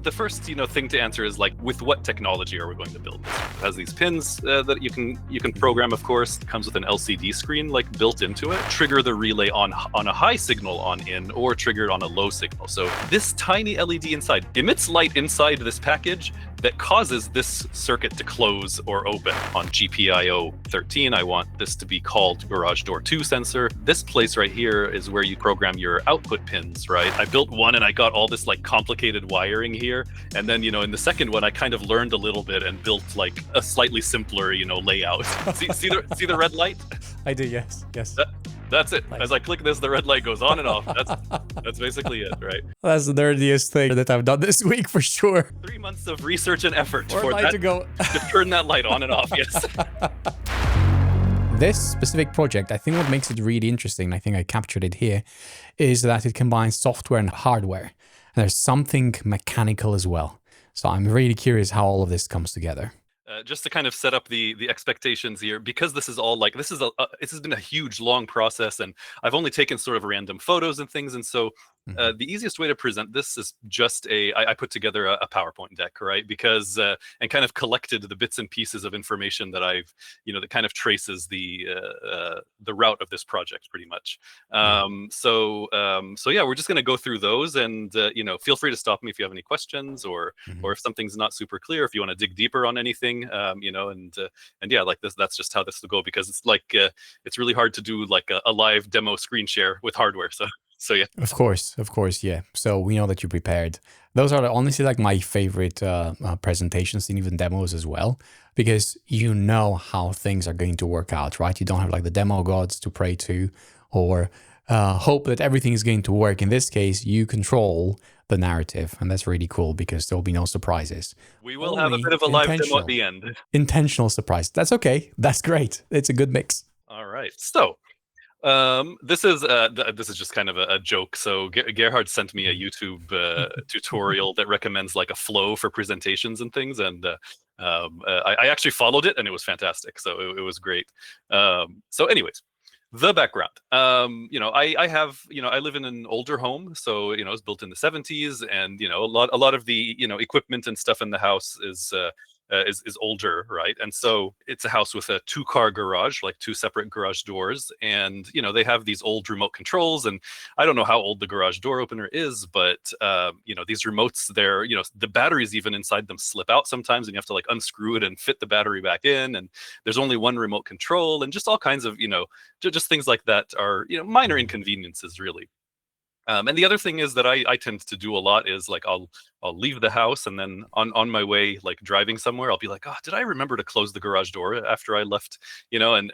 The first, thing to answer is like, with what technology are we going to build this? It has these pins that you can program, of course. It comes with an LCD screen like built into it. Trigger the relay on a high signal on in, or trigger it on a low signal. So this tiny LED inside emits light inside this package that causes this circuit to close or open. On GPIO 13, I want this to be called Garage Door 2 sensor. This place right here is where you program your output pins, right? I built one and I got all this like complicated wiring here. And then, in the second one, I kind of learned a little bit and built like a slightly simpler, layout. see the red light? I do, yes. That's it. Nice. As I click this, the red light goes on and off. That's basically it, right? That's the nerdiest thing that I've done this week for sure. 3 months of research and effort for that to turn that light on and off, yes. This specific project, I think what makes it really interesting, and I think I captured it here, is that it combines software and hardware. And there's something mechanical as well. So I'm really curious how all of this comes together. Just to kind of set up the expectations here, because this is all like, this has been a huge, long process, and I've only taken sort of random photos and things. And so the easiest way to present this is just I put together a PowerPoint deck, right? Because, and kind of collected the bits and pieces of information that I've, that kind of traces the route of this project pretty much. So yeah, we're just going to go through those, and, feel free to stop me if you have any questions, or if something's not super clear, if you want to dig deeper on anything. And yeah, like that's just how this will go, because it's like it's really hard to do like a live demo screen share with hardware. So yeah. Of course, yeah. So we know that you're prepared. Those are honestly like my favorite presentations and even demos as well, because you know how things are going to work out, right? You don't have like the demo gods to pray to, or hope that everything is going to work. In this case, you control the narrative, and that's really cool because there'll be no surprises. We will have a bit of a live demo at the end. Intentional surprise. That's okay. That's great. It's a good mix. All right. So this is just kind of a joke. So Gerhard sent me a YouTube tutorial that recommends like a flow for presentations and things, and I actually followed it, and it was fantastic. So it was great. So anyways, the background. I have, I live in an older home, so it was built in the 70s, and a lot of the equipment and stuff in the house is older, right? And so it's a house with a 2-car garage, like 2 separate garage doors, and they have these old remote controls. And I don't know how old the garage door opener is, but these remotes, they're the batteries even inside them slip out sometimes, and you have to like unscrew it and fit the battery back in. And there's only one remote control, and just all kinds of just things like that are minor inconveniences, really. And the other thing is that I tend to do a lot is like I'll leave the house, and then on my way, like driving somewhere, I'll be like, oh, did I remember to close the garage door after I left? And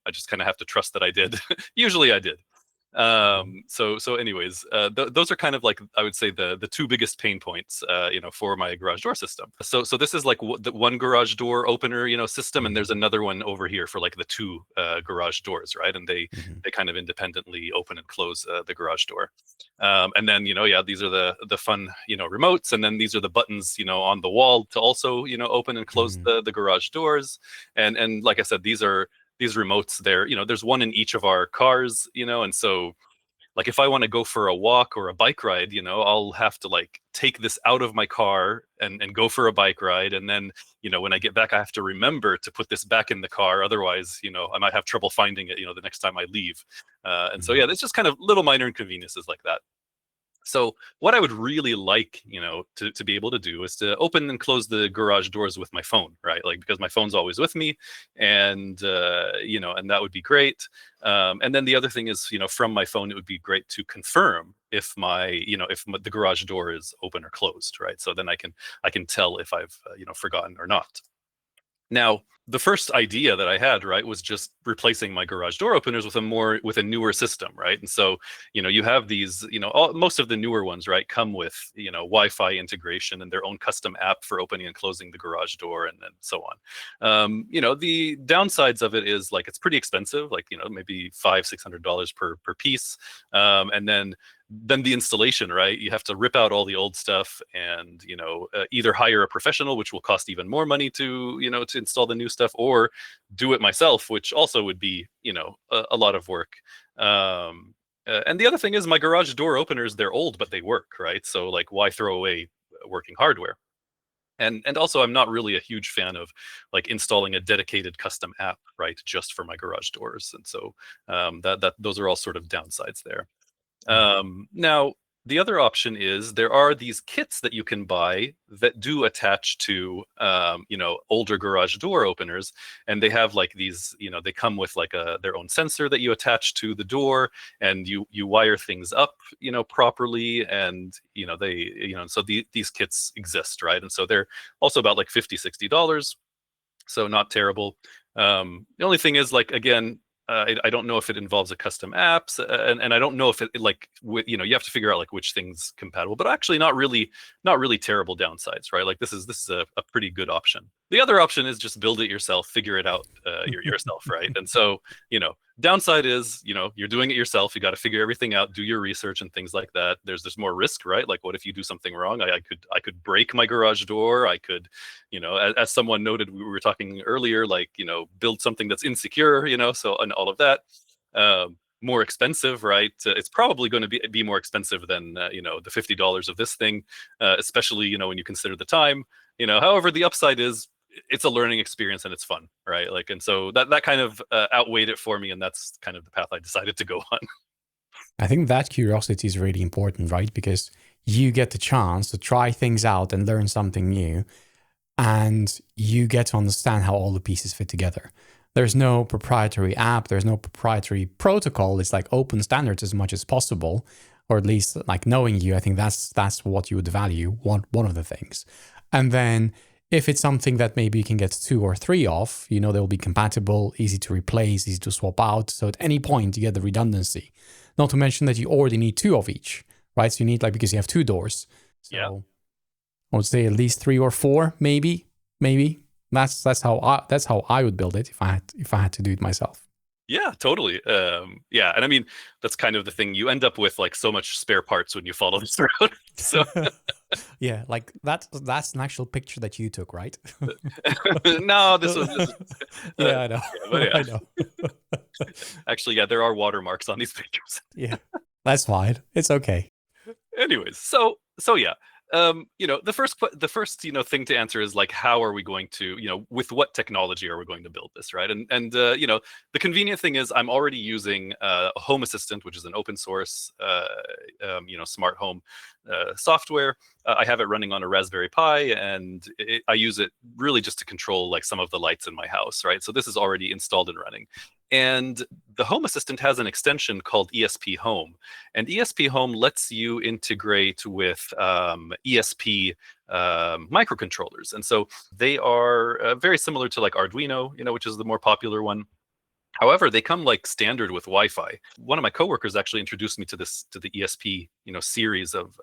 I just kind of have to trust that I did. Usually I did. So anyways, those are kind of like, I would say the 2 biggest pain points, for my garage door system. So this is like the one garage door opener, system, and there's another one over here for like the 2 garage doors, right? And they kind of independently open and close the garage door. And then, yeah, these are the fun, remotes, and then these are the buttons, on the wall to also, open and close the garage doors. And like I said, these remotes, there's one in each of our cars, and so like if I want to go for a walk or a bike ride, I'll have to like take this out of my car and go for a bike ride. And then, when I get back, I have to remember to put this back in the car. Otherwise, I might have trouble finding it, the next time I leave. And so, yeah, it's just kind of little minor inconveniences like that. So what I would really like, to be able to do is to open and close the garage doors with my phone, right? Like, because my phone's always with me, and, and that would be great. And then the other thing is, from my phone, it would be great to confirm if the garage door is open or closed, right? So then I can tell if I've, forgotten or not. Now, the first idea that I had, right, was just replacing my garage door openers with a newer system, right? And so, you have these, most of the newer ones, right, come with, Wi-Fi integration and their own custom app for opening and closing the garage door, and so on. The downsides of it is like it's pretty expensive, like maybe $500-600 per piece, and then the installation, right? You have to rip out all the old stuff and, either hire a professional, which will cost even more money to install the new stuff, or do it myself, which also would be, a lot of work. And the other thing is my garage door openers, they're old, but they work, right? So like, why throw away working hardware. And also, I'm not really a huge fan of like installing a dedicated custom app, right, just for my garage doors. And so that those are all sort of downsides there. Now, the other option is there are these kits that you can buy that do attach to, older garage door openers, and they have like these, they come with like their own sensor that you attach to the door, and you wire things up, properly, and so these kits exist, right? And so they're also about like $50-$60, so not terrible. The only thing is, like, again, I don't know if it involves a custom apps, and I don't know if it like you have to figure out like which things compatible, but actually not really terrible downsides, right? Like this is a pretty good option. The other option is just build it yourself, figure it out yourself, right? And so downside is you're doing it yourself. You got to figure everything out, do your research and things like that. There's more risk, right? Like what if you do something wrong? I could break my garage door. I could, as someone noted, we were talking earlier, like build something that's insecure, so, and all of that. More expensive, right? It's probably going to be more expensive than the $50 of this thing, especially when you consider the time. However, the upside is it's a learning experience and it's fun, right? Like, and so that kind of outweighed it for me, and that's kind of the path I decided to go on. I think that curiosity is really important, right? Because you get the chance to try things out and learn something new, and you get to understand how all the pieces fit together. There's no proprietary app, there's no proprietary protocol. It's like open standards as much as possible, or at least like knowing you. I think that's what you would value, one of the things. And then if it's something that maybe you can get 2 or 3 of, they'll be compatible, easy to replace, easy to swap out. So at any point you get the redundancy. Not to mention that you already need 2 of each, right? So you need, like, because you have 2 doors. So Yeah. I would say at least 3 or 4, maybe. That's how I would build it if I had to do it myself. Yeah, totally. Yeah, and I mean that's kind of the thing. You end up with like so much spare parts when you follow this road. So Yeah, like that's an actual picture that you took, right? no, this was Yeah, I know. yeah, but yeah. I know. Actually, yeah, there are watermarks on these pictures. Yeah, that's fine. It's okay. Anyways, so yeah. The first thing to answer is like, how are we going to, with what technology are we going to build this, right? And the convenient thing is I'm already using a Home Assistant, which is an open source smart home software. I have it running on a Raspberry Pi, and I use it really just to control like some of the lights in my house, right? So this is already installed and running. And the Home Assistant has an extension called ESPHome, and ESPHome lets you integrate with ESP microcontrollers, and so they are very similar to like Arduino, which is the more popular one. However, they come like standard with Wi-Fi. One of my coworkers actually introduced me to the ESP, series of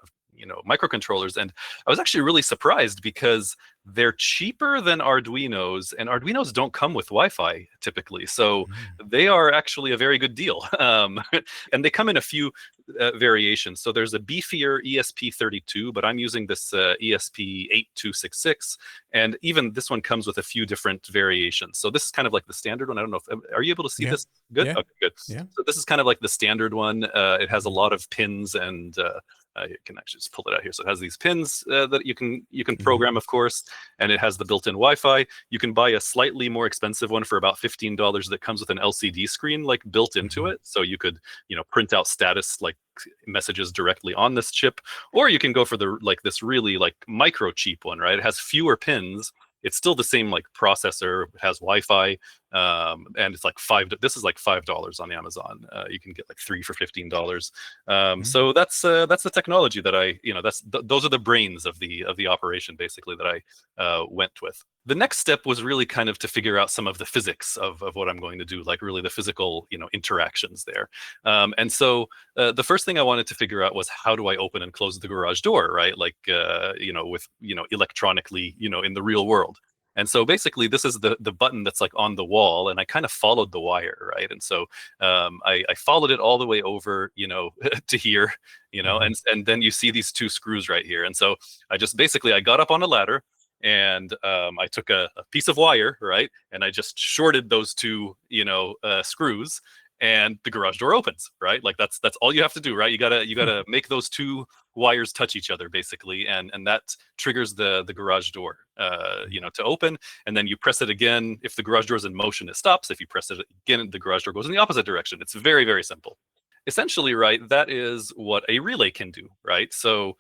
microcontrollers, and I was actually really surprised because they're cheaper than Arduinos, and Arduinos don't come with Wi-Fi typically, so they are actually a very good deal. And they come in a few variations. So there's a beefier ESP32, but I'm using this ESP8266, and even this one comes with a few different variations. So this is kind of like the standard one. I don't know if are you able to see this? Good. Yeah. Okay, good. Yeah. So this is kind of like the standard one. It has a lot of pins, and you can actually just pull it out here. So it has these pins that you can program, of course, and it has the built-in Wi-Fi. You can buy a slightly more expensive one for about $15 that comes with an LCD screen like built into it, so you could print out status like messages directly on this chip, or you can go for the this really like micro cheap one, right? It has fewer pins. It's still the same like processor. It has Wi-Fi, and it's like This is like $5 on Amazon. You can get like 3 for $15. So that's the technology that those are the brains of the operation basically that I went with. The next step was really kind of to figure out some of the physics of what I'm going to do, like really the physical interactions there. And so the first thing I wanted to figure out was, how do I open and close the garage door, right? Like with electronically in the real world. And so basically this is the button that's like on the wall, and I kind of followed the wire, right? And so I followed it all the way over to here, and then you see these 2 screws right here. And so I got up on a ladder, and I took a piece of wire, right, and I just shorted those 2 screws, and the garage door opens, right? Like that's all you have to do, right? You gotta make those two wires touch each other basically, and that triggers the garage door, to open. And then you press it again. If the garage door is in motion, it stops. If you press it again, the garage door goes in the opposite direction. It's very, very simple. Essentially, right, that is what a relay can do, right? So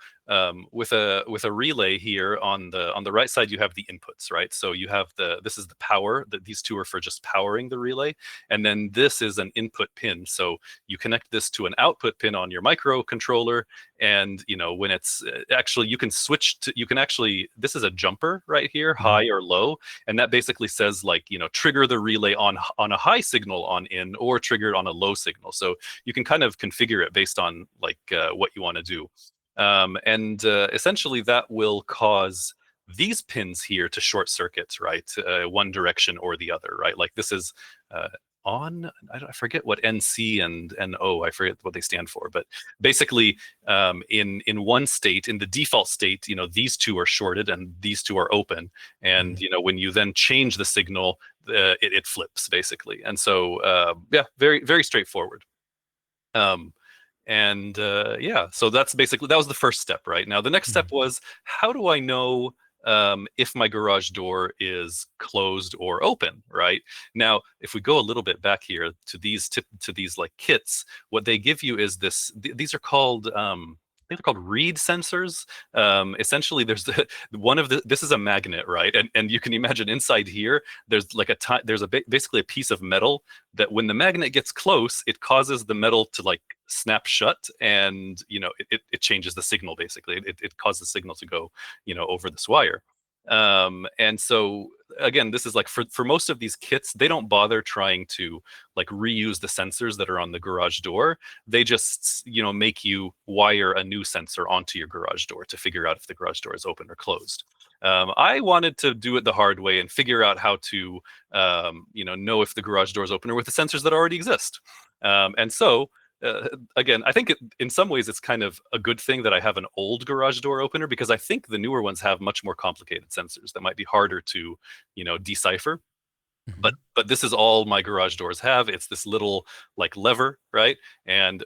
with a relay here on the right side, you have the inputs, right? So you have this is the power, that these two are for just powering the relay, and then this is an input pin. So you connect this to an output pin on your microcontroller, and when it's actually, you can switch to, this is a jumper right here, high or low, and that basically says like, trigger the relay on a high signal on in, or trigger it on a low signal. So you can kind of configure it based on like what you want to do. And essentially that will cause these pins here to short circuit, right? One direction or the other, right? Like this is on, I forget what NC and NO, I forget what they stand for, but basically in one state, in the default state, these two are shorted and these two are open. And, when you then change the signal, it flips basically. And so, yeah, very, very straightforward. Yeah, so that's basically, that was the first step, right? Now the next step was, how do I know if my garage door is closed or open, right? Now, if we go a little bit back here to these like kits, what they give you is this. These are called I think they're called reed sensors. Essentially, there's this is a magnet, right? And you can imagine inside here, there's like basically a piece of metal that when the magnet gets close, it causes the metal to like snap shut, and it changes the signal basically. It causes the signal to go over this wire. And so again, this is like for most of these kits, they don't bother trying to like reuse the sensors that are on the garage door. They just make you wire a new sensor onto your garage door to figure out if the garage door is open or closed. I wanted to do it the hard way and figure out how to know if the garage door is open or with the sensors that already exist. And so again, I think in some ways it's kind of a good thing that I have an old garage door opener, because I think the newer ones have much more complicated sensors that might be harder to, decipher. But this is all my garage doors have. It's this little like lever, right? And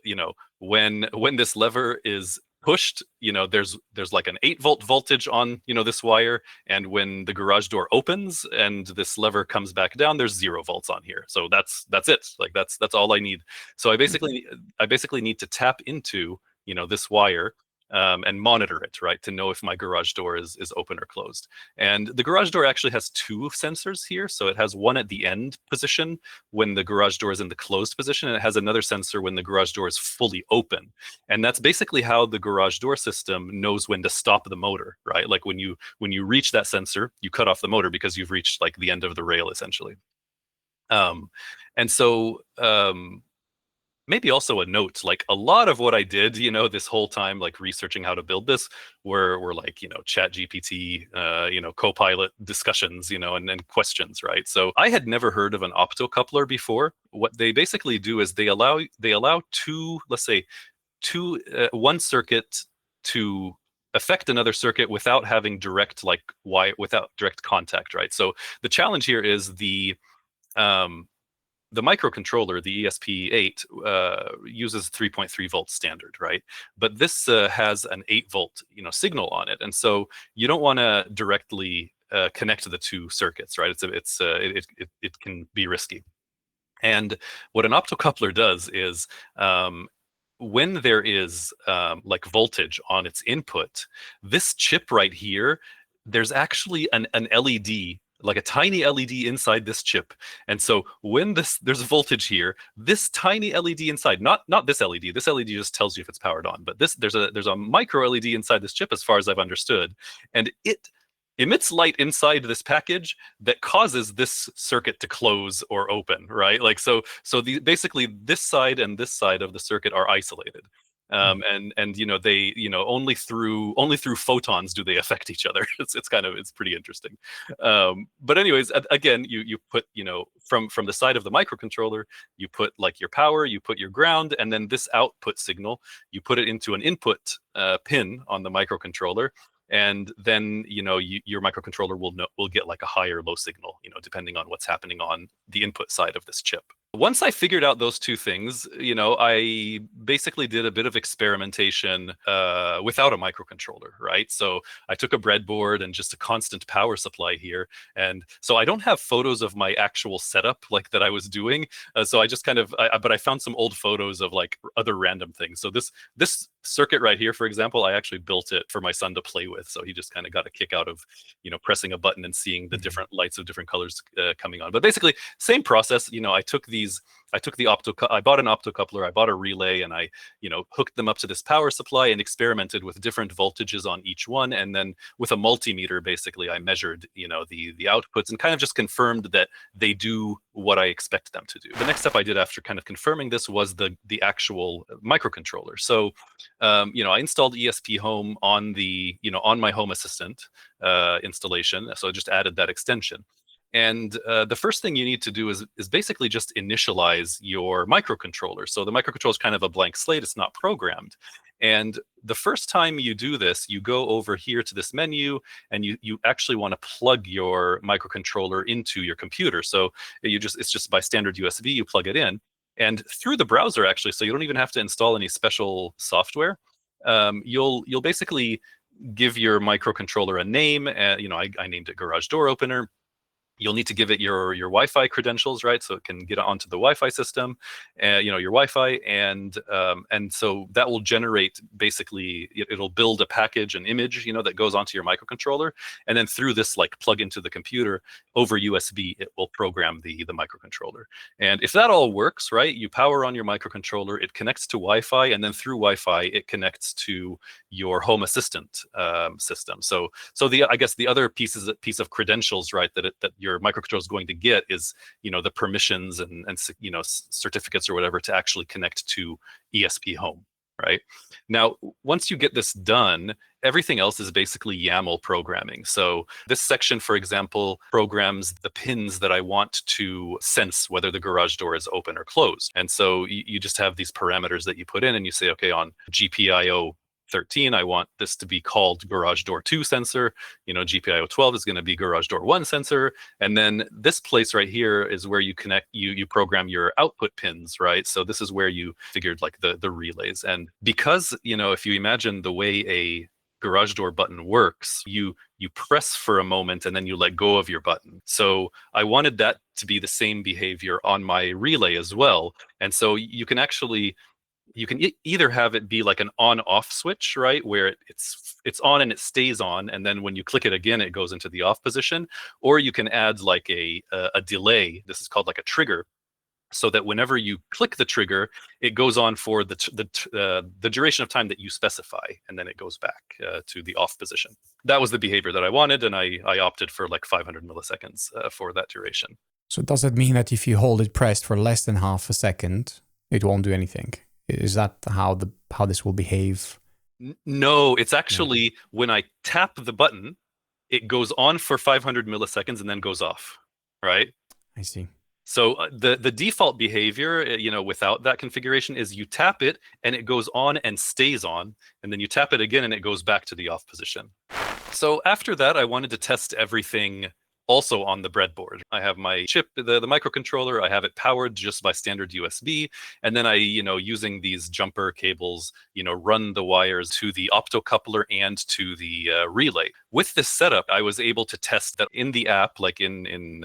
when this lever is pushed, there's like an 8-volt voltage on this wire, and when the garage door opens and this lever comes back down, there's 0 volts on here. So that's it. Like that's all I need. So I basically need to tap into this wire and monitor it, right, to know if my garage door is open or closed. And the garage door actually has 2 sensors here. So it has one at the end position when the garage door is in the closed position, and it has another sensor when the garage door is fully open. And that's basically how the garage door system knows when to stop the motor, right? Like when you reach that sensor, you cut off the motor because you've reached like the end of the rail essentially. And so maybe also a note, like a lot of what I did, this whole time, like researching how to build this, were like, chat GPT, Copilot discussions, and questions, right? So I had never heard of an optocoupler before. What they basically do is they allow two, let's say one circuit to affect another circuit without having direct without direct contact, right? So the challenge here is the microcontroller, the ESP8, uses 3.3 volt standard, right? But this has an 8-volt, signal on it, and so you don't want to directly connect to the 2 circuits, right? It can be risky. And what an optocoupler does is when there is like voltage on its input, this chip right here, there's actually an LED, like a tiny LED inside this chip. And so when there's voltage here, this tiny LED inside, not this LED, this LED just tells you if it's powered on, but there's a micro LED inside this chip, as far as I've understood, and it emits light inside this package that causes this circuit to close or open, right? Like basically this side and this side of the circuit are isolated. And they only through photons do they affect each other. It's pretty interesting. But anyways, again, you put from the side of the microcontroller, you put like your power, you put your ground, and then this output signal, you put it into an input pin on the microcontroller, and then your microcontroller will get like a high or low signal, depending on what's happening on the input side of this chip. Once I figured out those two things, I basically did a bit of experimentation without a microcontroller, right? So I took a breadboard and just a constant power supply here. And so I don't have photos of my actual setup like that I was doing. So I just kind of, but I found some old photos of like other random things. So this circuit right here, for example, I actually built it for my son to play with. So he just kind of got a kick out of, pressing a button and seeing the different lights of different colors coming on. But basically, same process. I bought an optocoupler, I bought a relay, and I, hooked them up to this power supply and experimented with different voltages on each one. And then with a multimeter, basically, I measured, the outputs and kind of just confirmed that they do what I expect them to do. The next step I did after kind of confirming this was the actual microcontroller. So, I installed ESPHome on on my Home Assistant installation. So I just added that extension. And the first thing you need to do is basically just initialize your microcontroller. So the microcontroller is kind of a blank slate. It's not programmed. And the first time you do this, you go over here to this menu and you actually want to plug your microcontroller into your computer. So it's just by standard USB, you plug it in. And through the browser, actually, so you don't even have to install any special software. You'll basically give your microcontroller a name. I named it Garage Door Opener. You'll need to give it your Wi-Fi credentials, right? So it can get onto the Wi-Fi system, your Wi-Fi, and so that will generate basically it'll build a package, an image, that goes onto your microcontroller, and then through this like plug into the computer over USB, it will program the microcontroller. And if that all works, right, you power on your microcontroller, it connects to Wi-Fi, and then through Wi-Fi it connects to your Home Assistant system. So I guess the other piece of credentials, right, that your microcontroller is going to get is the permissions and certificates or whatever to actually connect to ESPHome, right? Now, once you get this done, everything else is basically YAML programming. So this section, for example, programs the pins that I want to sense whether the garage door is open or closed. And so you just have these parameters that you put in and you say, okay, on GPIO 13, I want this to be called garage door 2 sensor. GPIO 12 is going to be garage door 1 sensor. And then this place right here is where you connect, you program your output pins, right? So this is where you figured like the relays. And because, if you imagine the way a garage door button works, you press for a moment and then you let go of your button. So I wanted that to be the same behavior on my relay as well. And so you can either have it be like an on-off switch, right, where it's on and it stays on, and then when you click it again, it goes into the off position, or you can add like a delay. This is called like a trigger, so that whenever you click the trigger, it goes on for the duration of time that you specify, and then it goes back to the off position. That was the behavior that I wanted, and I opted for like 500 milliseconds for that duration. So does that mean that if you hold it pressed for less than half a second, it won't do anything? Is that how this will behave? No, it's actually when I tap the button, it goes on for 500 milliseconds and then goes off, right? I see. So the default behavior, without that configuration is you tap it and it goes on and stays on, and then you tap it again and it goes back to the off position. So after that, I wanted to test everything also on the breadboard. I have my chip, the microcontroller, I have it powered just by standard USB. And then I, using these jumper cables, run the wires to the optocoupler and to the relay. With this setup, I was able to test that in the app, like in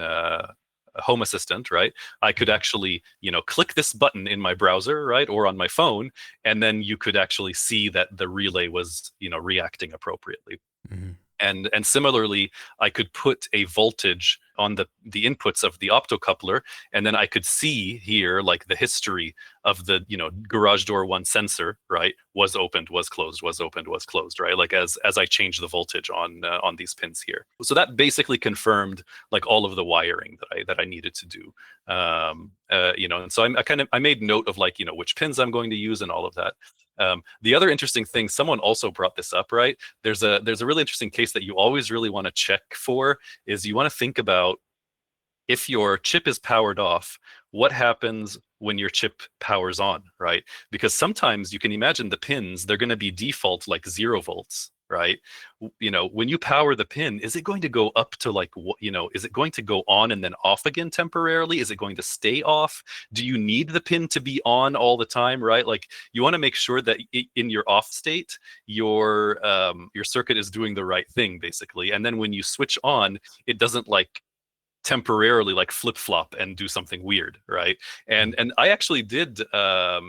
Home Assistant, right? I could actually, click this button in my browser, right, or on my phone, and then you could actually see that the relay was, reacting appropriately. Mm-hmm. And similarly, I could put a voltage on the inputs of the optocoupler, and then I could see here like the history of the garage door 1 sensor, right, was opened, was closed, was opened, was closed, right, like as I changed the voltage on these pins here. So that basically confirmed like all of the wiring that I needed to do, and so I made note of like which pins I'm going to use and all of that. The other interesting thing, someone also brought this up, right? There's a really interesting case that you always really want to check for, is you want to think about if your chip is powered off, what happens when your chip powers on, right? Because sometimes you can imagine the pins, they're going to be default like 0 volts, right? When you power the pin, is it going to go up to like, is it going to go on and then off again temporarily? Is it going to stay off? Do you need the pin to be on all the time, right? Like you want to make sure that in your off state, your circuit is doing the right thing, basically. And then when you switch on, it doesn't like temporarily like flip flop and do something weird, right? And I actually did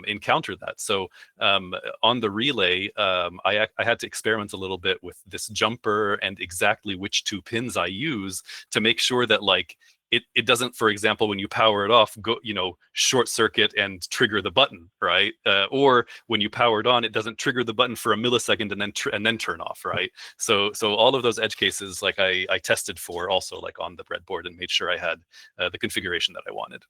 encounter that. So on the relay, I had to experiment a little bit with this jumper and exactly which two pins I use to make sure that like it doesn't, for example, when you power it off, go short circuit and trigger the button, right? Or when you power it on, it doesn't trigger the button for a millisecond and then turn off, right? So all of those edge cases, like I tested for also like on the breadboard and made sure I had the configuration that I wanted.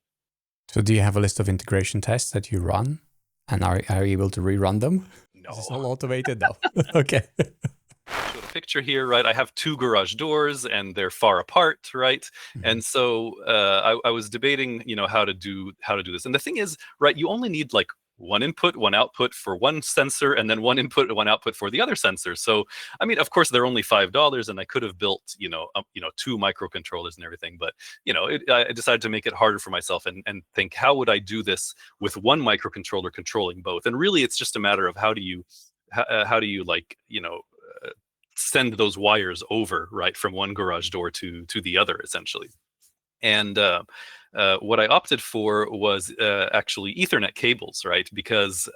So do you have a list of integration tests that you run, and are you able to rerun them? No. It's all automated though. Okay. Show the picture here, right? I have two garage doors and they're far apart, right? Mm-hmm. And so I was debating, how to do this. And the thing is, right, you only need like one input, one output for one sensor, and then one input, one output for the other sensor. So, I mean, of course, they're only $5, and I could have built, two microcontrollers and everything. But I decided to make it harder for myself and think, how would I do this with one microcontroller controlling both? And really, it's just a matter of how do you like, send those wires over, right, from one garage door to the other, essentially. And what I opted for was actually Ethernet cables, right? Because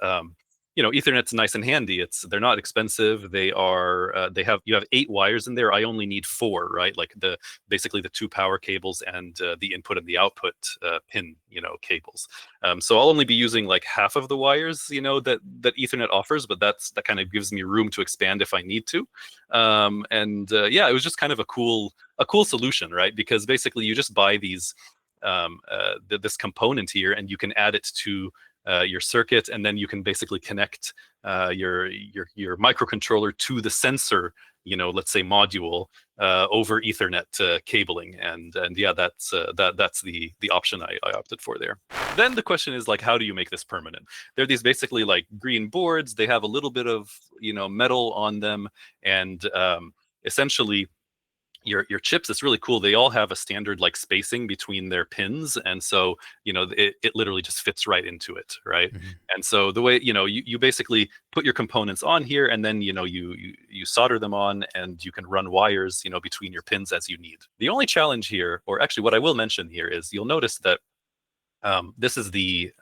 Ethernet's nice and handy. They're not expensive. You have 8 wires in there. I only need 4, right? Like basically the 2 power cables and the input and the output pin, cables. So I'll only be using like half of the wires, that Ethernet offers, but that kind of gives me room to expand if I need to. It was just kind of a cool solution, right? Because basically you just buy these this component here, and you can add it to your circuit, and then you can basically connect your microcontroller to the sensor, let's say module, over Ethernet cabling, and yeah, that's the option I opted for there. Then the question is like, how do you make this permanent? They're these basically like green boards. They have a little bit of metal on them, and essentially your chips, it's really cool. They all have a standard like spacing between their pins, and so it literally just fits right into it, right? Mm-hmm. And so the way you basically put your components on here, and then you solder them on, and you can run wires between your pins as you need. The only challenge here, or actually what I will mention here, is you'll notice that this is the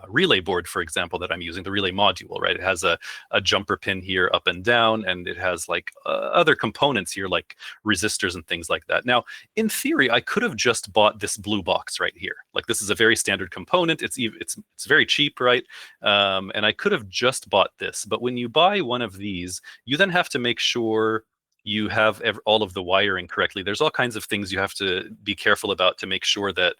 relay board, for example, that I'm using, the relay module, right? It has a jumper pin here up and down, and it has like other components here like resistors and things like that. Now, in theory, I could have just bought this blue box right here. Like this is a very standard component. It's very cheap, right? And I could have just bought this. But when you buy one of these, you then have to make sure you have all of the wiring correctly. There's all kinds of things you have to be careful about to make sure that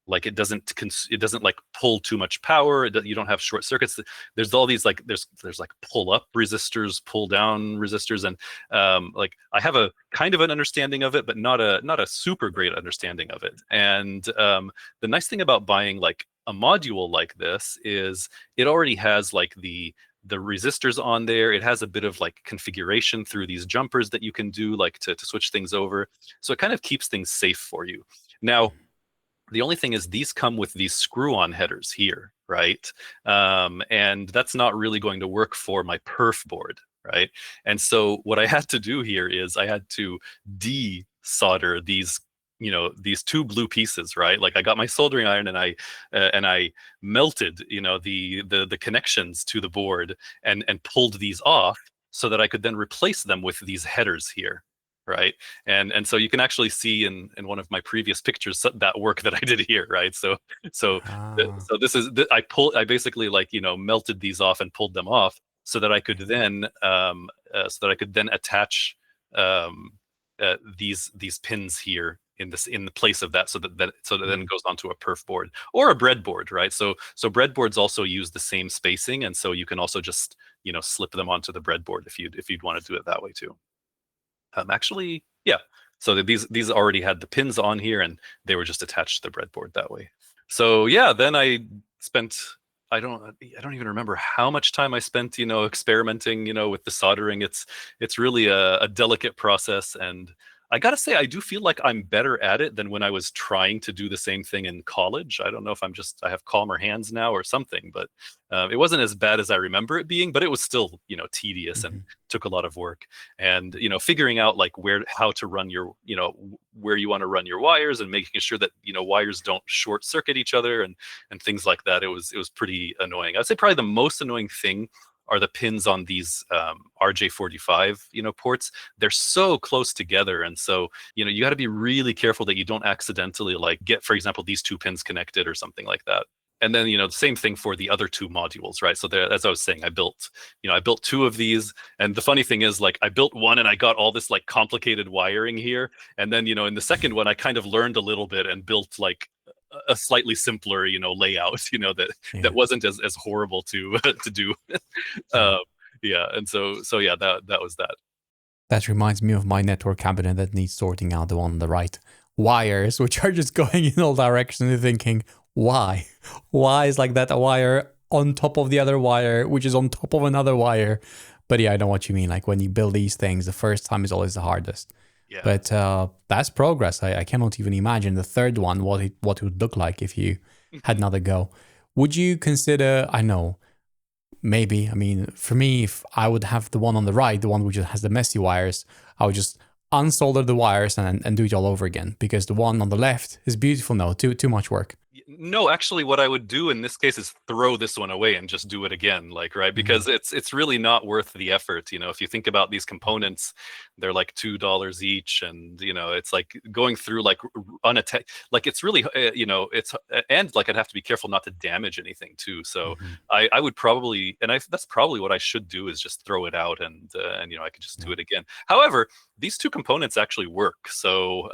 like it doesn't like pull too much power. You don't have short circuits. There's all these like there's like pull up resistors, pull down resistors, and like I have a kind of an understanding of it, but not a super great understanding of it. And the nice thing about buying like a module like this is it already has like the resistors on there. It has a bit of like configuration through these jumpers that you can do like to switch things over. So it kind of keeps things safe for you. Now, the only thing is these come with these screw-on headers here, right? And that's not really going to work for my perf board, right? And so what I had to do here is I had to de-solder these these 2 blue pieces, right? Like I got my soldering iron and I melted the connections to the board and pulled these off so that I could then replace them with these headers here, right? And so you can actually see in one of my previous pictures that work that I did here, right? So this is I basically like melted these off and pulled them off so that I could then attach these pins here in the place of that, so that then it goes onto a perf board or a breadboard, right? So breadboards also use the same spacing, and so you can also just slip them onto the breadboard if you'd want to do it that way too. Actually, yeah. So these already had the pins on here, and they were just attached to the breadboard that way. So yeah, then I spent I don't even remember how much time I spent, experimenting, with the soldering. It's really a delicate process, and I gotta say, I do feel like I'm better at it than when I was trying to do the same thing in college. I don't know if I have calmer hands now or something, but it wasn't as bad as I remember it being, but it was still, tedious and Mhm. took a lot of work. And, figuring out like how to run where you want to run your wires and making sure that, wires don't short circuit each other and things like that. It was pretty annoying. I'd say probably the most annoying thing are the pins on these RJ45, ports. They're so close together, and so you got to be really careful that you don't accidentally like get, for example, these two pins connected or something like that. And then the same thing for the other two modules, right? So there, as I was saying, I built two of these, and the funny thing is, like, I built one and I got all this like complicated wiring here, and then in the second one I kind of learned a little bit and built like a slightly simpler layout that Yeah. wasn't as horrible to to do. Yeah. uh, yeah, and so yeah, that was that. That reminds me of my network cabinet that needs sorting out, the one on the right. Wires, which are just going in all directions, and thinking, why? Why is like that a wire on top of the other wire, which is on top of another wire? But yeah, I know what you mean. Like when you build these things, the first time is always the hardest. Yeah. But that's progress. I cannot even imagine the third one, what it would look like if you had another go. Would you consider, I know, maybe, I mean, for me, if I would have the one on the right, the one which has the messy wires, I would just unsolder the wires and do it all over again, because the one on the left is beautiful. No, too much work. No, actually, what I would do in this case is throw this one away and just do it again, like, right? Mhm. Because it's really not worth the effort. If you think about these components, they're like $2 each, and it's like going through like unattached. Like it's really, it's and like I'd have to be careful not to damage anything too. So Mhm. I would probably, and that's probably what I should do, is just throw it out, and I could just do Yeah. it again. However, these two components actually work, so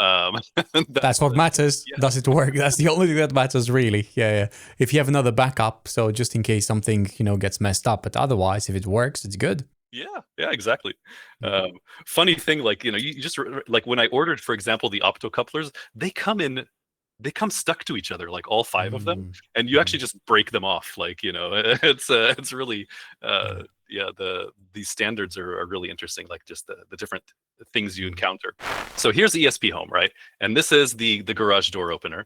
That's that's what matters. yeah. Does it work? That's the only thing that matters, really. Yeah, yeah. If you have another backup, so just in case something, gets messed up, but otherwise, if it works, it's good. Yeah, yeah, exactly. Mm. Um, Funny thing, like you just like when I ordered, for example, the optocouplers, they come stuck to each other, like all five of them, Mm. and you actually Mhm. just break them off. Like it's really Yeah. yeah, these standards are really interesting, like just the different things you Mhm. encounter. So here's ESPHome, right? And this is the garage door opener.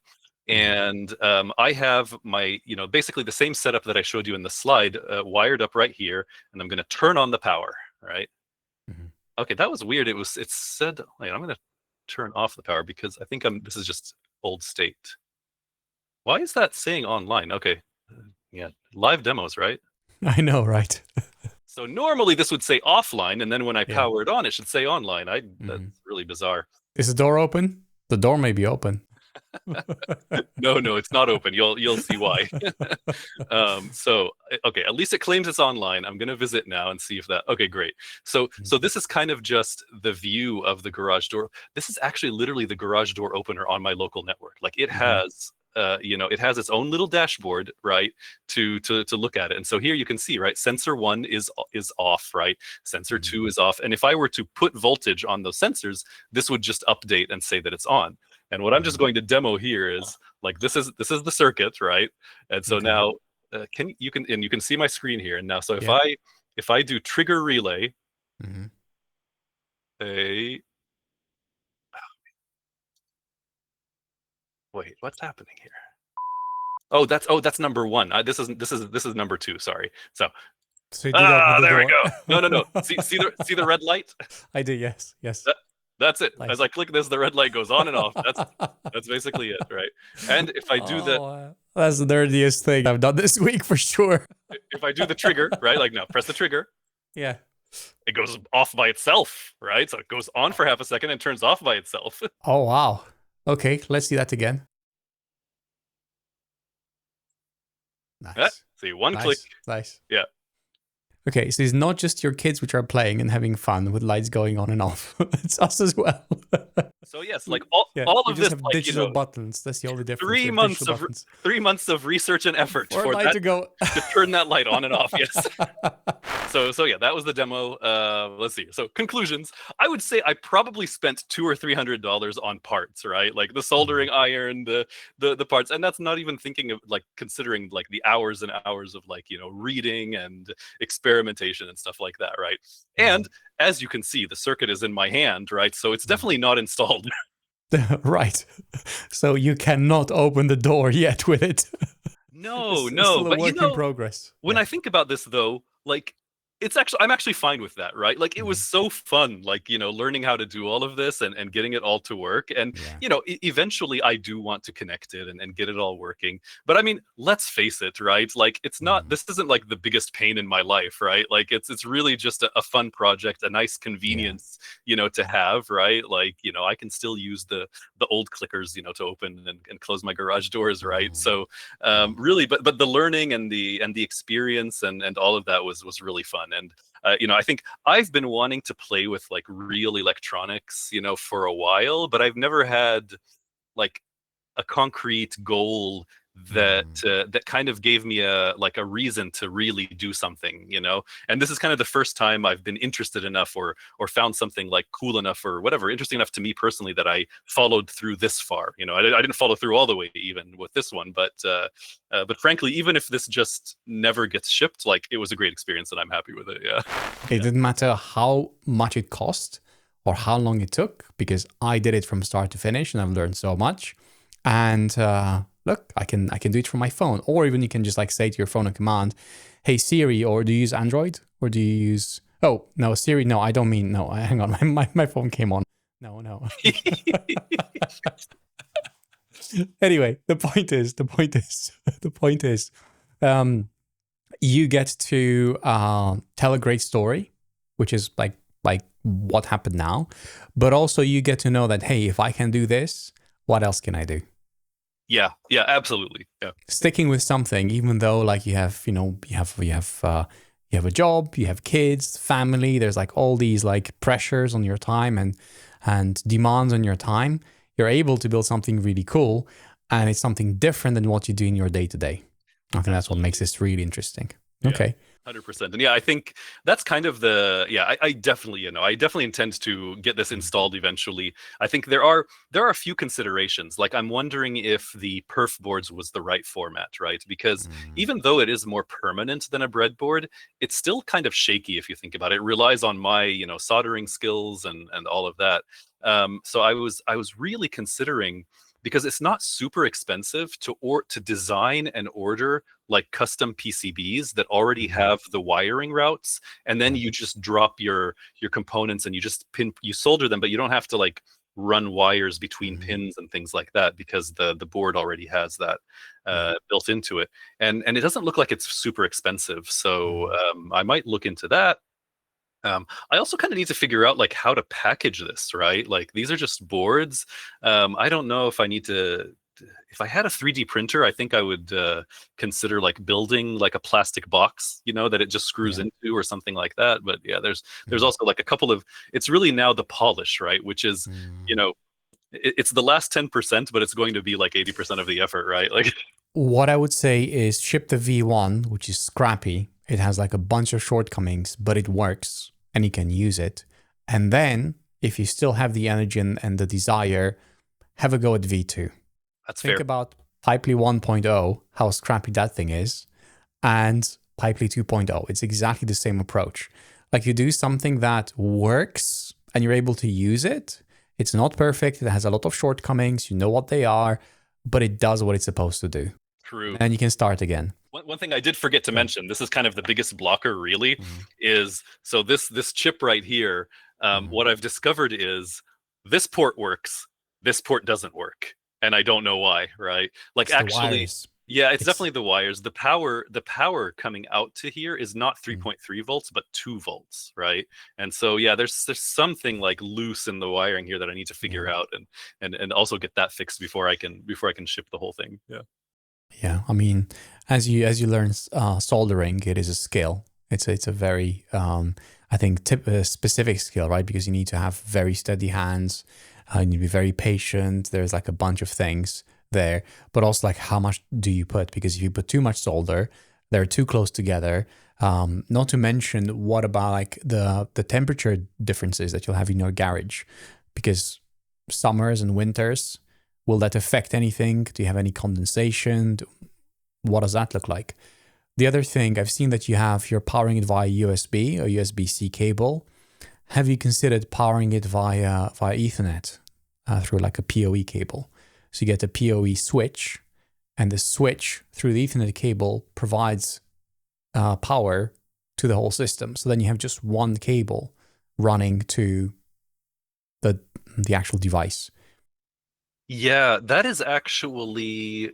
Mhm. And I have my, basically the same setup that I showed you in the slide, wired up right here, and I'm going to turn on the power, right? Mhm. Okay, that was weird. It said, wait, I'm going to turn off the power because I think this is just old state. Why is that saying online? Okay, yeah, live demos, right? I know, right? So normally this would say offline, and then when I Yeah. power it on, it should say online. That's Mhm. really bizarre. Is the door open? The door may be open. No, no, it's not open. You'll see why. So okay, at least it claims it's online. I'm gonna visit now and see if that. Okay, great. So this is kind of just the view of the garage door. This is actually literally the garage door opener on my local network. Like it Mhm. has. It has its own little dashboard, right, to look at it. And so here you can see, right, sensor one is off, right, sensor Mhm. two is off. And if I were to put voltage on those sensors, this would just update and say that it's on. And what I'm just Mhm. going to demo here is like this is the circuit, right? And so Okay. now you can see my screen here. And now, so if Yeah. I do trigger relay, Mhm. a wait, what's happening here? Oh, that's number one. This is number two. Sorry. So So you did open the there we door. go. No, no, no. See the red light? I do. Yes. Yes. That, that's it. As Nice. I click this, the red light goes on and off. That's basically it, right? And if I do the Oh, that's the nerdiest thing I've done this week for sure. if I do the trigger, right? Like now, press the trigger. Yeah. It goes off by itself, right? So it goes on for half a second and turns off by itself. Oh, wow. Okay, let's do that again. Nice. See, one click. Nice. Nice. Yeah. Okay, so it's not just your kids which are playing and having fun with lights going on and off. It's us as well. So yes, like all, Yeah, all we of just this, have like, digital buttons. That's the only difference. We three have months digital of buttons 3 months of research and effort for a for light that to go. to turn that light on and off. Yes. So yeah, that was the demo. Let's see. So conclusions. I would say I probably spent $200 or $300 on parts, right? Like the soldering iron, the parts, and that's not even thinking of like considering like the hours and hours of like reading and experimentation and stuff like that, right? And as you can see, the circuit is in my hand, right? So it's definitely not installed. Right. So you cannot open the door yet with it. No, It's no, still a but work in progress. when Yeah. I think about this though, like I'm actually fine with that, right? Like it was so fun, like, learning how to do all of this and getting it all to work. And, Yeah. Eventually I do want to connect it and get it all working. But I mean, let's face it, right? Like this isn't like the biggest pain in my life, right? Like it's really just a fun project, a nice convenience, to have, right? Like, I can still use the old clickers, to open and close my garage doors, right? So really, but the learning and the experience and all of that was really fun. And I think I've been wanting to play with like real electronics, for a while, but I've never had like a concrete goal that kind of gave me a reason to really do something, and this is kind of the first time I've been interested enough or found something like cool enough or whatever interesting enough to me personally that I followed through this far. I didn't follow through all the way even with this one, but frankly, even if this just never gets shipped, like it was a great experience and I'm happy with it. Yeah. It didn't matter how much it cost or how long it took, because I did it from start to finish and I've learned so much. And look, I can do it from my phone, or even you can just like say to your phone a command, "Hey Siri," or do you use Android, or do you use? Oh no, Siri. No, I don't mean no. Hang on, my phone came on. No. Anyway, the point is, you get to tell a great story, which is like what happened now, but also you get to know that, hey, if I can do this, what else can I do? Yeah, absolutely. Yeah. Sticking with something, even though like you have a job, you have kids, family, there's like all these like pressures on your time and demands on your time, you're able to build something really cool, and it's something different than what you do in your day to day. I think that's what makes this really interesting. Okay. 100%. And I think that's kind of I definitely intend to get this installed eventually. I think there are a few considerations. Like I'm wondering if the perf boards was the right format, right? Because even though it is more permanent than a breadboard, it's still kind of shaky if you think about it. It relies on my, soldering skills and all of that. So I was really considering, because it's not super expensive to design and order like custom PCBs that already have the wiring routes, and then you just drop your components and you solder them, but you don't have to like run wires between pins and things like that, because the board already has that built into it, and it doesn't look like it's super expensive. So I might look into that. I also kind of need to figure out like how to package this, right? Like these are just boards. I don't know if I need to. If I had a 3D printer, I think I would consider like building like a plastic box, that it just screws into or something like that. But yeah, there's also like a couple of. It's really now the polish, right? Which is, it's the last 10%, but it's going to be like 80% of the effort, right? Like. What I would say is ship the V1, which is scrappy. It has like a bunch of shortcomings, but it works and you can use it. And then if you still have the energy and the desire, have a go at V2. That's Think fair. about Pipely 1.0, how scrappy that thing is, and Pipely 2.0. It's exactly the same approach. Like you do something that works and you're able to use it. It's not perfect. It has a lot of shortcomings. You know what they are, but it does what it's supposed to do. True. And you can start again. One thing I did forget to mention, this is kind of the biggest blocker really, is so this chip right here, what I've discovered is this port works, this port doesn't work. And I don't know why, right? Like It's actually, it's It's- definitely the wires. The power coming out to here is not 3.3 volts, but 2 volts, right? And so there's something like loose in the wiring here that I need to figure out and also get that fixed before I can ship the whole thing. Yeah. Yeah, I mean, as you learn soldering, it is a skill. It's a very I think specific skill, right? Because you need to have very steady hands, You need to be very patient. There's like a bunch of things there, but also like how much do you put? Because if you put too much solder, they're too close together. Not to mention, what about like the temperature differences that you'll have in your garage? Because summers and winters, will that affect anything? Do you have any condensation? What does that look like? The other thing, I've seen that you're powering it via USB or USB-C cable. Have you considered powering it via Ethernet through like a PoE cable? So you get a PoE switch, and the switch through the Ethernet cable provides power to the whole system. So then you have just one cable running to the actual device. Yeah, that is actually,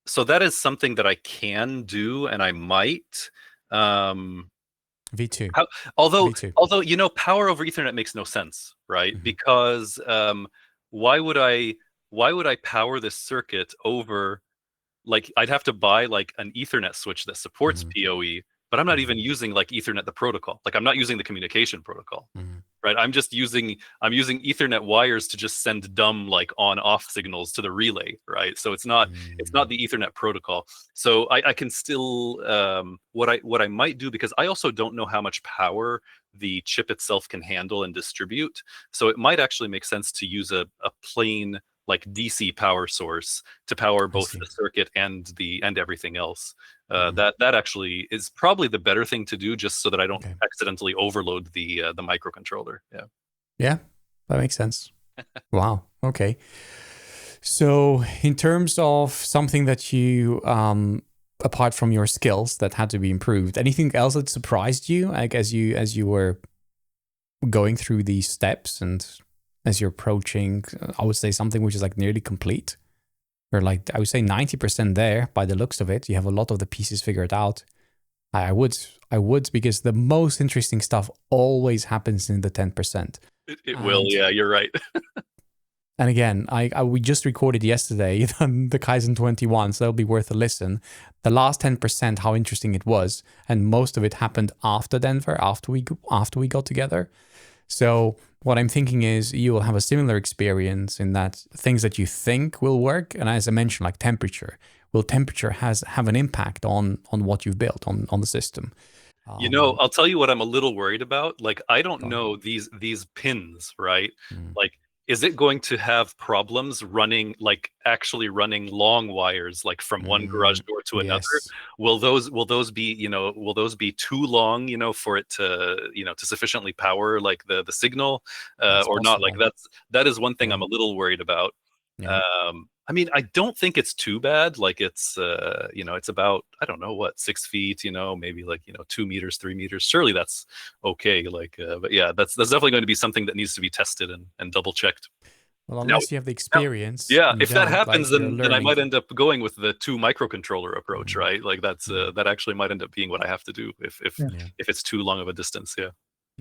so that is something that I can do, and I might. V2. How, although, V2. power over Ethernet makes no sense, right? Mhm. Because why would I power this circuit over, like, I'd have to buy like an Ethernet switch that supports Mhm. PoE, but I'm not even Mhm. using like Ethernet the protocol. Like, I'm not using the communication protocol. Mhm. Right, I'm using Ethernet wires to just send dumb like on off signals to the relay, right? So it's not the Ethernet protocol. So I can still what I might do, because I also don't know how much power the chip itself can handle and distribute. So it might actually make sense to use a plain like DC power source to power I both see. the circuit and everything else. Mhm. That actually is probably the better thing to do, just so that I don't Okay. accidentally overload the microcontroller. Yeah. Yeah, that makes sense. Wow. Okay. So, in terms of something that you, apart from your skills that had to be improved, anything else that surprised you, like as you were going through these steps and as you're approaching, I would say something which is like nearly complete, or like I would say 90% there by the looks of it. You have a lot of the pieces figured out. I would because the most interesting stuff always happens in the 10%. It will. And Yeah, you're right. And again, we just recorded yesterday the Kaizen 21, so that'll be worth a listen. The last 10%, how interesting it was, and most of it happened after Denver, after we got together. So what I'm thinking is you will have a similar experience in that things that you think will work, and as I mentioned, like temperature, will temperature have an impact on what you've built on the system. I'll tell you what I'm a little worried about. Like, I don't Go on. know these pins, right? Mm. Like, is it going to have problems running, like actually running long wires, like from one garage door to another? Yes, Will those be too long, for it to sufficiently power like the signal, that's or not? Like, possible. that is one thing Yeah, I'm a little worried about. yeah. I mean, I don't think it's too bad. Like, it's about, I don't know what, 6 feet, maybe like, 2 meters, 3 meters. Surely that's okay. Like, but yeah, that's definitely going to be something that needs to be tested and double checked. Well, Now, unless you have the now, experience yeah, and you if that don't, happens, like you're then I learning. might end up going with the two microcontroller approach, Mm, right? Like, mm, that actually might end up being what I have to do if if Yeah. yeah, if it's too long of a distance. Yeah,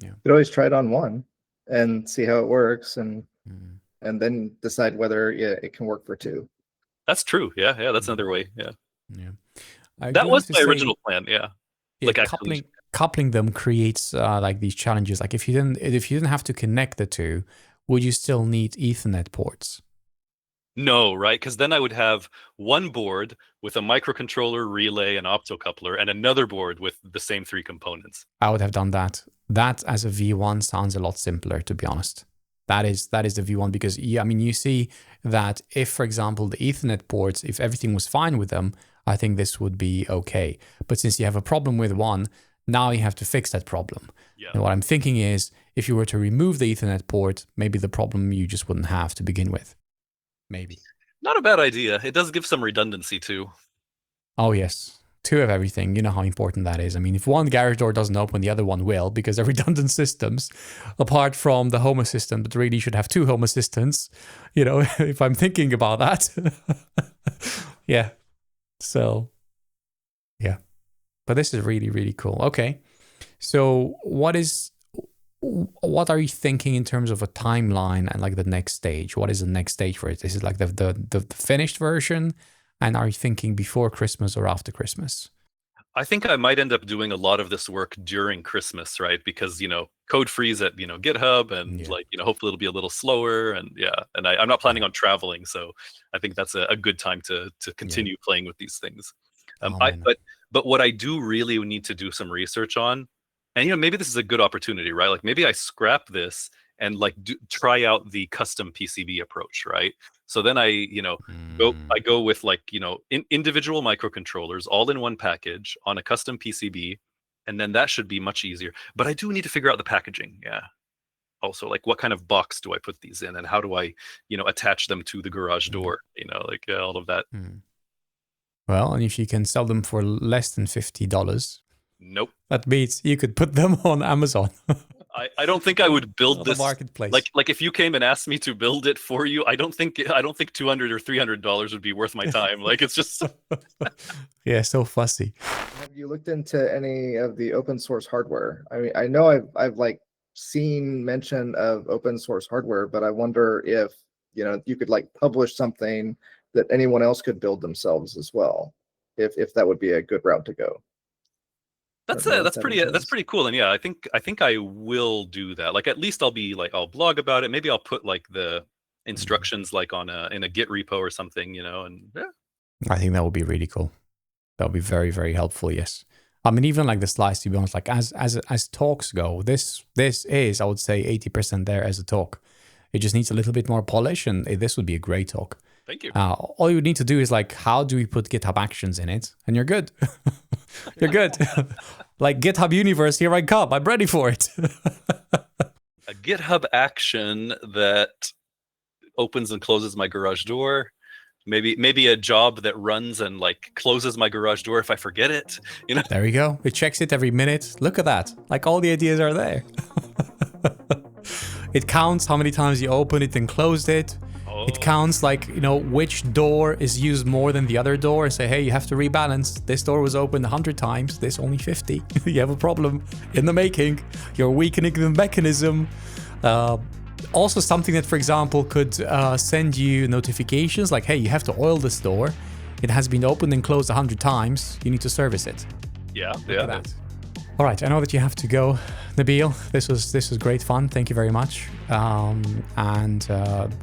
yeah. You could always try it on one and see how it works, and Mm, then decide whether it can work for two. that's true. Yeah, that's mm, another way. Yeah, yeah. I that do was have to my say, original plan. Yeah, yeah, like, actually. coupling them creates like these challenges. Like if you didn't have to connect the two, would you still need Ethernet ports? No, right? Because then I would have one board with a microcontroller, relay, and optocoupler, and another board with the same three components. I would have done that. That as a V1 sounds a lot simpler, to be honest. That is the V1 because yeah, I mean you see that if, for example, the Ethernet ports, if everything was fine with them, I think this would be okay. But since you have a problem with one, now you have to fix that problem. Yeah. And what I'm thinking is, if you were to remove the Ethernet port, maybe the problem you just wouldn't have to begin with. Maybe. Not a bad idea. It does give some redundancy too. Oh yes. Two of everything. You know how important that is. I mean, if one garage door doesn't open, the other one will, because they're redundant systems, apart from the home assistant, but really should have two home assistants, if I'm thinking about that. Yeah. So, yeah. But this is really, really cool. Okay. So what are you thinking in terms of a timeline and like the next stage? What is the next stage for it? Is it like the finished version? And are you thinking before Christmas or after Christmas? I think I might end up doing a lot of this work during Christmas, right? Because, code freeze at GitHub, and hopefully it'll be a little slower, and I'm not planning on traveling, so I think that's a good time to continue playing with these things. But what I do really need to do some research on, and maybe this is a good opportunity, right? Like maybe I scrap this and like try out the custom PCB approach, right? So then I go with like individual microcontrollers all in one package on a custom PCB, and then that should be much easier. But I do need to figure out the packaging. Yeah. Also, like what kind of box do I put these in, and how do I attach them to the garage door? All of that. Well, and if you can sell them for less than $50, nope. That means you could put them on Amazon. I don't think I would build this marketplace. Like if you came and asked me to build it for you, I don't think $200 or $300 would be worth my time. Like it's just yeah, so fussy. Have you looked into any of the open source hardware? I mean, I know I've like seen mention of open source hardware, but I wonder if you could like publish something that anyone else could build themselves as well, if that would be a good route to go. That's pretty cool, and yeah, I think I will do that. Like at least I'll blog about it. Maybe I'll put like the instructions like in a Git repo or something, and yeah. I think that would be really cool. That would be very, very helpful. Yes, I mean even like the slides, to be honest, like as talks go, this is, I would say, 80% there as a talk. It just needs a little bit more polish, and this would be a great talk. Thank you. All you need to do is like, how do we put GitHub Actions in it? And you're good. You're good. Like GitHub Universe, here I come. I'm ready for it. A GitHub action that opens and closes my garage door. Maybe a job that runs and like closes my garage door if I forget it. There we go. It checks it every minute. Look at that. Like all the ideas are there. It counts how many times you open it and closed it. It counts like, which door is used more than the other door, and say, hey, you have to rebalance. This door was opened 100 times, this only 50. You have a problem in the making. You're weakening the mechanism. Also something that, for example, could send you notifications like, hey, you have to oil this door. It has been opened and closed 100 times. You need to service it. Yeah. Look at that. All right, I know that you have to go, Nabeel. This was great fun. Thank you very much. And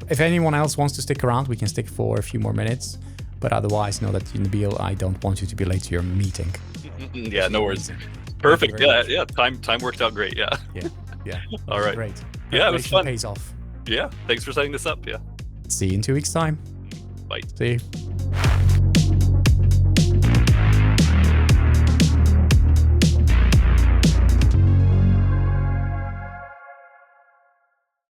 if anyone else wants to stick around, we can stick for a few more minutes. But otherwise, know that, Nabeel, I don't want you to be late to your meeting. Yeah, no worries. Perfect. Yeah. Time worked out great. Yeah. Yeah. All right. Great. Yeah, it was fun. Pays off. Yeah. Thanks for setting this up. Yeah. See you in 2 weeks' time. Bye. See you.